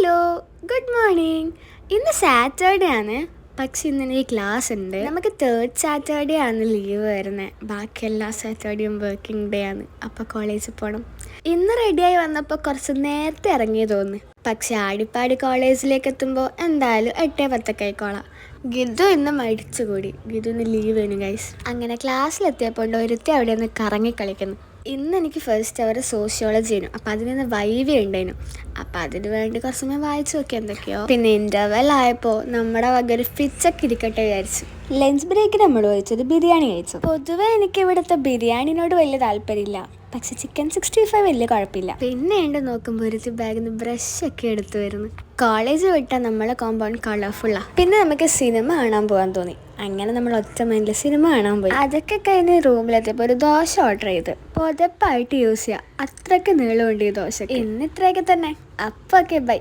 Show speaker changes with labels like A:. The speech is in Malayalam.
A: Hello, good morning. ഇന്ന് സാറ്റർഡേ ആണ്, പക്ഷെ ഇന്ന് എനിക്ക് ക്ലാസ് ഉണ്ട്. നമുക്ക് തേർഡ് സാറ്റർഡേ ആണ് ലീവ് വരുന്നത്. ബാക്കി എല്ലാ സാറ്റർഡേയും വർക്കിംഗ് ഡേ ആണ്. അപ്പോൾ കോളേജിൽ പോകണം. ഇന്ന് റെഡിയായി വന്നപ്പോൾ കുറച്ച് നേരത്തെ ഇറങ്ങി തോന്നി. പക്ഷെ ആടിപ്പാടി കോളേജിലേക്ക് എത്തുമ്പോൾ എന്തായാലും 8:10 ആയിക്കോളാം. ഗിതു ഇന്ന് മടിച്ചുകൂടി. ഗിതുവിന് ലീവ് വേണം ഗൈസ്. അങ്ങനെ ക്ലാസ്സിലെത്തിയപ്പോൾ ഒരുത്തി അവിടെ നിന്ന് കറങ്ങി കളിക്കുന്നു. ഇന്ന് എനിക്ക് ഫസ്റ്റ് അവർ സോഷ്യോളജി ആയിരുന്നു. അപ്പം അതിൽ നിന്ന് വൈവി ഉണ്ടായിരുന്നു. അപ്പം അതിന് വേണ്ടി കുറച്ച് സമയം വായിച്ചു നോക്കി എന്തൊക്കെയോ. പിന്നെ ഇൻ്റർവെൽ ആയപ്പോൾ നമ്മുടെ വക ഒരു പിച്ചൊക്കെ ഇരിക്കട്ടെ വിചാരിച്ചു. ലഞ്ച് ബ്രേക്കിന് നമ്മൾ കഴിച്ചത് ബിരിയാണി കഴിച്ചു. പൊതുവേ എനിക്ക് ഇവിടുത്തെ ബിരിയാണിനോട് വലിയ താല്പര്യമില്ല, പക്ഷെ ചിക്കൻ 65 വലിയ കുഴപ്പമില്ല. പിന്നെ ഉണ്ട് നോക്കുമ്പോൾ ഒരു ബാഗിൽ നിന്ന് ബ്രഷൊക്കെ എടുത്തു വരുന്നു. കോളേജ് വിട്ടാൽ നമ്മളെ കോമ്പൗണ്ട് കളർഫുള്ളാണ്. പിന്നെ നമുക്ക് സിനിമ കാണാൻ പോകാൻ തോന്നി. അങ്ങനെ നമ്മൾ ഒറ്റ മൈൻഡിൽ സിനിമ കാണാൻ പോയി. അതൊക്കെ കഴിഞ്ഞ് റൂമിലെത്തിയപ്പോൾ ഒരു ദോശ ഓർഡർ ചെയ്ത് പുതപ്പായിട്ട് യൂസ് ചെയ്യുക. അത്രയ്ക്ക് നീളമുണ്ട് ഈ ദോശ. ഇന്ന് ഇത്രയൊക്കെ തന്നെ. അപ്പോൾ ഓക്കെ, ബൈ.